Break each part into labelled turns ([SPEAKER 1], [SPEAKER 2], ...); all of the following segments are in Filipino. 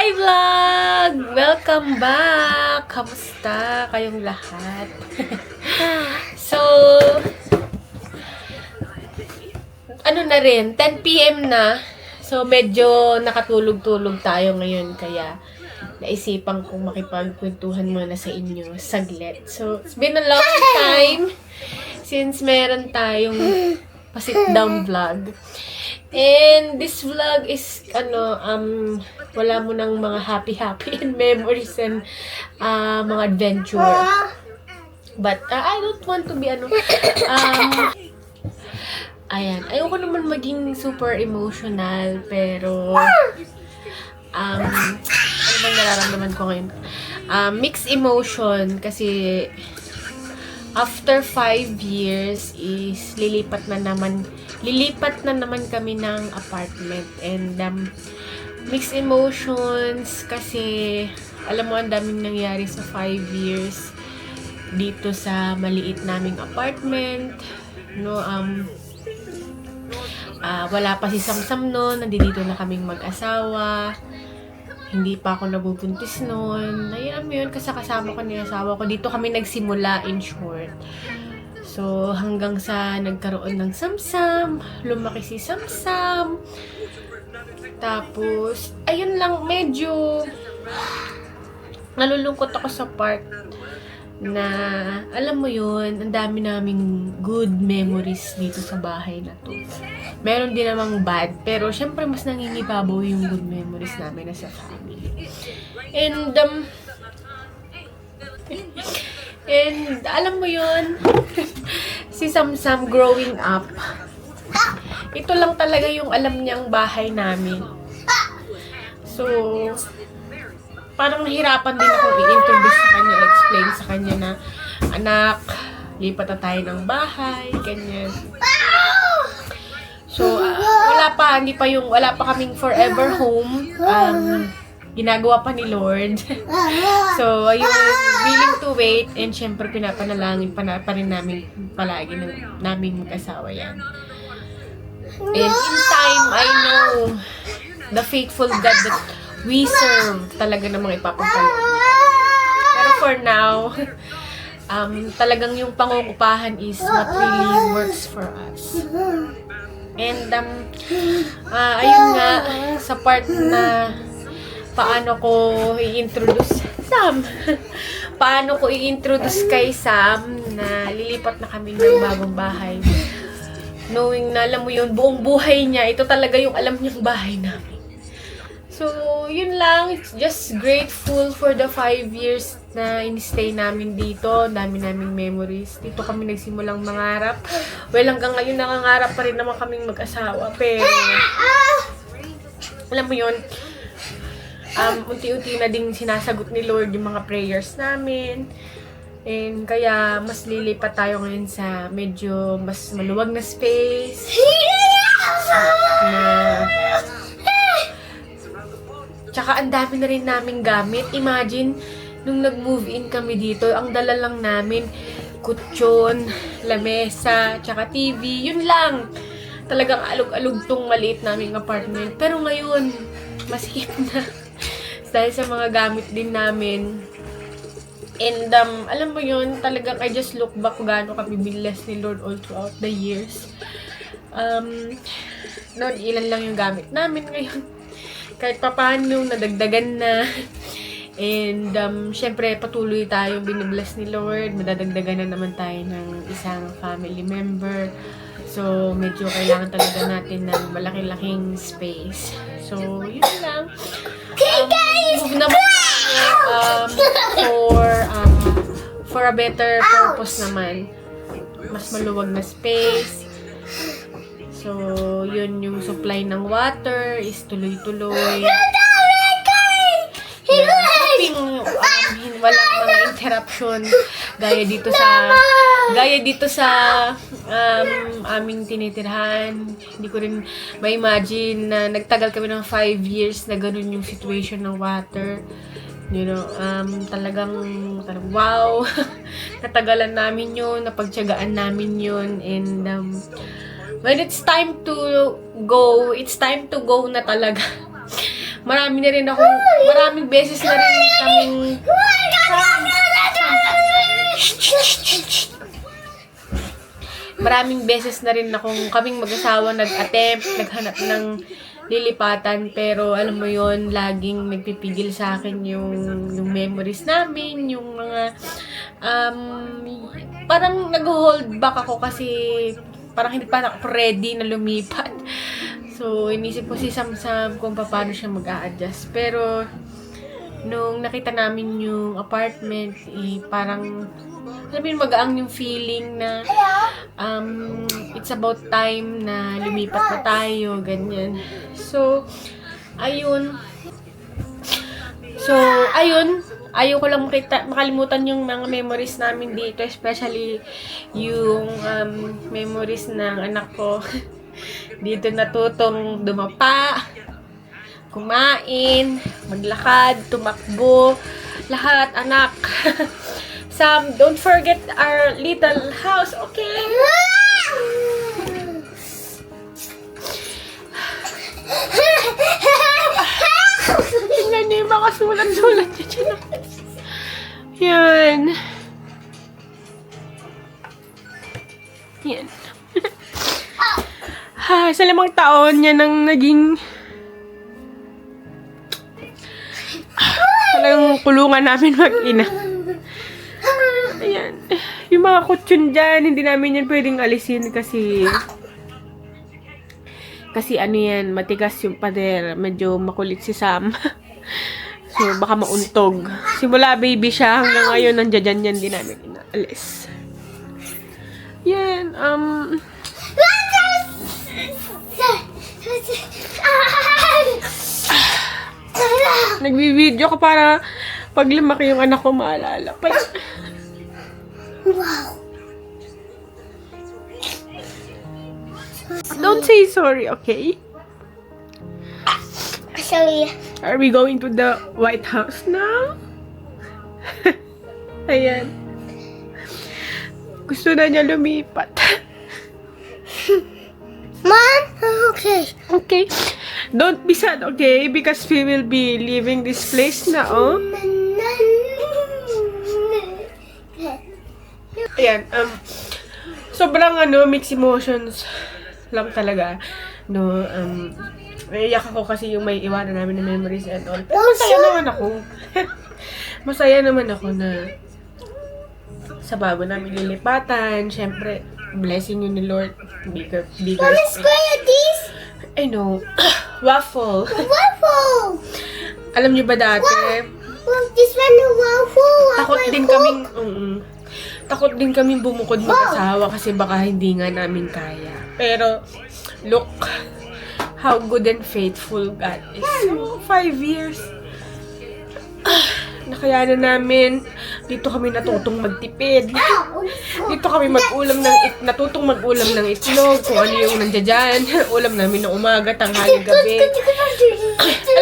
[SPEAKER 1] Hi vlog! Welcome back! Kamusta kayong lahat? So, ano na rin, 10 PM na. So, medyo nakatulog-tulog tayo ngayon. Kaya, naisipan kong makipagkwentuhan muna sa inyo saglit. So, it's been a long time since meron tayong pa-sit-down vlog. And this vlog is, wala mo ng mga happy and memories and mga adventure. But, I don't want to be, ayan, ayoko naman maging super emotional, pero, ano bang nararamdaman ko ngayon? Mixed emotion, kasi, after 5 years is lilipat na naman kami ng apartment. And mixed emotions kasi alam mo, ang daming nangyari sa 5 years dito sa maliit naming apartment, no. Wala pa si Samsam noon, nandito na kaming mag-asawa. Hindi pa ako nabubuntis noon. Ayun mo yun, kasi kasama ko ni asawa ko. Dito kami nagsimula, in short. So, hanggang sa nagkaroon ng Samsam, lumaki si Samsam. Tapos, ayun lang, medyo nalulungkot ako sa part na, alam mo yun, ang dami naming good memories dito sa bahay na to. Meron din namang bad, pero syempre mas nangingibabaw yung good memories namin as a family. And alam mo yun, si Samsam growing up, ito lang talaga yung alam niyang bahay namin. So, parang nahirapan din akong i-introduce sa kanya, explain sa kanya na, anak, lipat na tayo ng bahay, ganyan. So, wala pa kaming forever home. Ginagawa pa ni Lord. So, ayun, willing to wait, and syempre pinapanalangin pa rin namin palagi namin mag-asawa yan. And in time, I know the faithful God that we serve talaga namang ipapagpaloob. Pero for now, talagang yung pangungupahan is what really works for us. And, ayun nga, sa part na paano ko i-introduce paano ko i-introduce kay Sam na lilipat na kami ng bagong bahay. Knowing na, alam mo yun, buong buhay niya, ito talaga yung alam niyang bahay namin. So, yun lang. It's just grateful for the 5 years na in-stay namin dito. Dami naming memories. Dito kami nagsimulang mangarap. Well, hanggang ngayon nangangarap pa rin naman kaming mag-asawa. Pero, alam mo yun, unti-unti na ding sinasagot ni Lord yung mga prayers namin. And kaya mas lilipat tayo ngayon sa medyo mas maluwag na space. Tsaka ang dami na rin naming gamit. Imagine, nung nag-move in kami dito, ang dala lang namin, kutsyon, lamesa, tsaka TV. Yun lang. Talagang alog-alog tong maliit naming apartment. Pero ngayon, mas hip na. Dahil sa mga gamit din namin. And, alam mo yun, talagang I just look back kung gaano kami binless ni Lord all throughout the years. Noon, ilan lang yung gamit namin ngayon. Kahit papaano, nadagdagan na. And, syempre, patuloy tayong binibless ni Lord. Madadagdagan na naman tayo ng isang family member. So, medyo kailangan talaga natin ng malaki-laking space. So, yun lang. Move na for a better purpose naman. Mas maluwag na space. So, yun yung supply ng water is tuloy-tuloy. Walang mga interruption gaya dito sa aming tinitirhan. Hindi ko rin ma-imagine na nagtagal kami ng 5 years na ganun yung situation ng water. You know, talagang wow. Natagalan namin yun, napagtiyagaan namin yun, and when it's time to go na talaga. maraming beses na rin kaming maraming beses na rin kaming mag-asawa nag-attempt, naghanap ng lilipatan, pero alam mo yon, laging nagpipigil sa akin yung memories namin, yung mga parang nag-hold back ako kasi parang hindi pa ako ready na lumipat. So, inisip ko si Samsam kung paano siya mag-a-adjust. Pero, nung nakita namin yung apartment, parang alam mo yun, magaang yung feeling na it's about time na lumipat na tayo, ganyan. So, ayun. Ayaw ko lang makalimutan yung mga memories namin dito, especially yung memories ng anak ko. Dito natutong dumapa, kumain, maglakad, tumakbo, lahat, anak. Sam, don't forget our little house, okay? Tingnan niyo yung mga sulat-sulat niya dyan. Yan. Yan. Sa 5 taon niya nang naging talagang kulungan namin mag-ina. Ayan. Yung mga kutsyon dyan, hindi namin yan pwedeng alisin kasi ano yan, matigas yung pader. Medyo makulit si Sam. So, baka mauntog. Simula baby siya, hanggang ngayon, nandiyan yan, hindi namin inaalis. Yan, nagbi-video ko para pag lumaki yung anak ko, maalala pa. Wow. Don't say sorry, okay?
[SPEAKER 2] Sorry.
[SPEAKER 1] Are we going to the White House now? Ayan. Gusto na niya lumipat.
[SPEAKER 2] Mom? Okay.
[SPEAKER 1] Okay. Don't be sad, okay? Because we will be leaving this place na, oh. Ayan, sobrang mixed emotions lang talaga. No, naiyak ako kasi yung may iwanan namin na memories and all. Pero masaya naman ako. Masaya naman ako na sa bago namin lilipatan. Siyempre, blessing yun ni Lord. Bigger.
[SPEAKER 2] Mama, square this?
[SPEAKER 1] I know. Waffle.
[SPEAKER 2] Waffle!
[SPEAKER 1] Alam niyo ba dati?
[SPEAKER 2] Well, this one is waffle.
[SPEAKER 1] Takot din kaming bumukod mag-asawa kasi baka hindi nga namin kaya. Pero, look how good and faithful God is. So, 5 years. Nakayanan namin. Dito kami natutong magtipid. Dito kami natutong mag-ulam ng itlog. Kung ano yung nandiyan dyan. Ulam namin ng umaga, tanghali, gabi.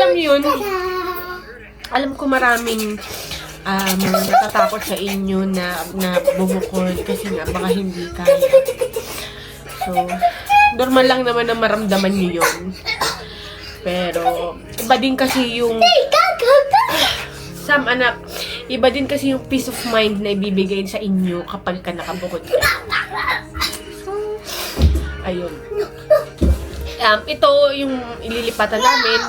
[SPEAKER 1] Alam niyo yun? Alam ko maraming natatakot sa inyo na bumukod kasi nga baka hindi kaya. So, normal lang naman na maramdaman niyo yun. Pero, iba din kasi yung Sam, anak, iba din kasi yung peace of mind na ibibigay sa inyo kapag ka nakabukod ka. Ayun. Ito yung ililipatan namin.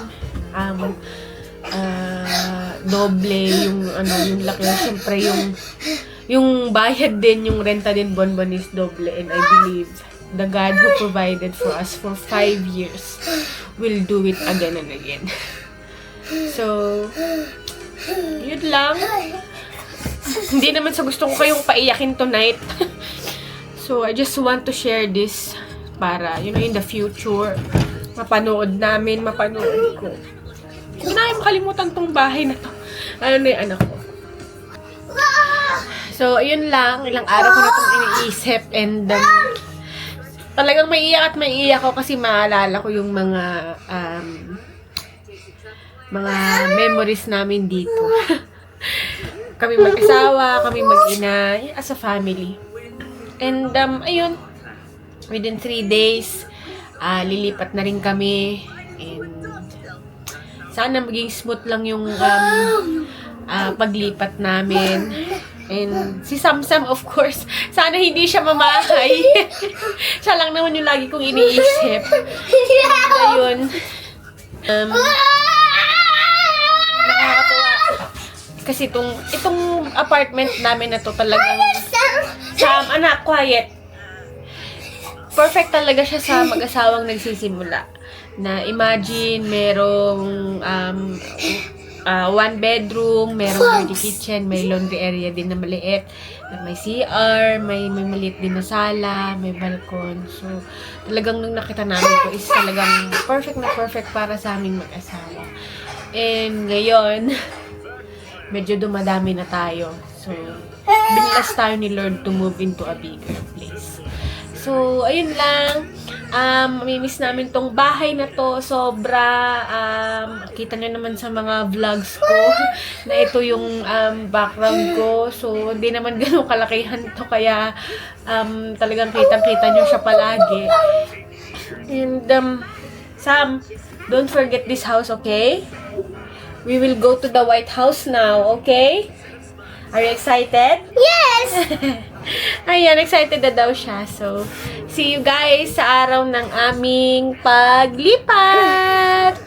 [SPEAKER 1] Doble yung yung laki. Siyempre yung bayad din, yung renta din buwan-buwan is doble, and I believe the God who provided for us for 5 years will do it again and again. So, yun lang. Hindi naman sa gusto ko kayong paiyakin tonight. So, I just want to share this para, in the future, mapanood ko. Hindi na makalimutan tong bahay na to. Ano na yung anak ko. So, ayun lang. Ilang araw ko na itong iniisip. And, talagang maiiyak ako kasi maalala ko yung mga memories namin dito. Kami mag-asawa, kami mag-ina, as a family. And, ayun. Within 3 days, lilipat na rin kami. And, sana maging smooth lang yung paglipat namin. And si Samsam, of course, sana hindi siya mamahay. Siya lang naman yung lagi kong iniisip. Ayun. Nakakatuwa. Kasi itong apartment namin na to talagang Sam, anak, quiet. Perfect talaga siya sa mag-asawang nagsisimula. Na imagine, merong one bedroom, merong dirty kitchen, may laundry area din na maliit, may CR, may maliit din na sala, may balkon. So, talagang nung nakita namin ko is talagang perfect para sa aming mag-asawa. And ngayon, medyo dumadami na tayo. So, binilas tayo ni Lord to move into a bigger place. So, ayun lang. Mamimiss namin tong bahay na to. Sobra. Kita nyo naman sa mga vlogs ko na ito yung background ko. So, hindi naman ganun kalakihan to. Kaya, talagang kitang-kita nyo siya palagi. And, Sam, don't forget this house, okay? We will go to the White House now, okay? Are you excited?
[SPEAKER 2] Yes!
[SPEAKER 1] Ayan, excited na daw siya. So, see you guys sa araw ng aming paglipat!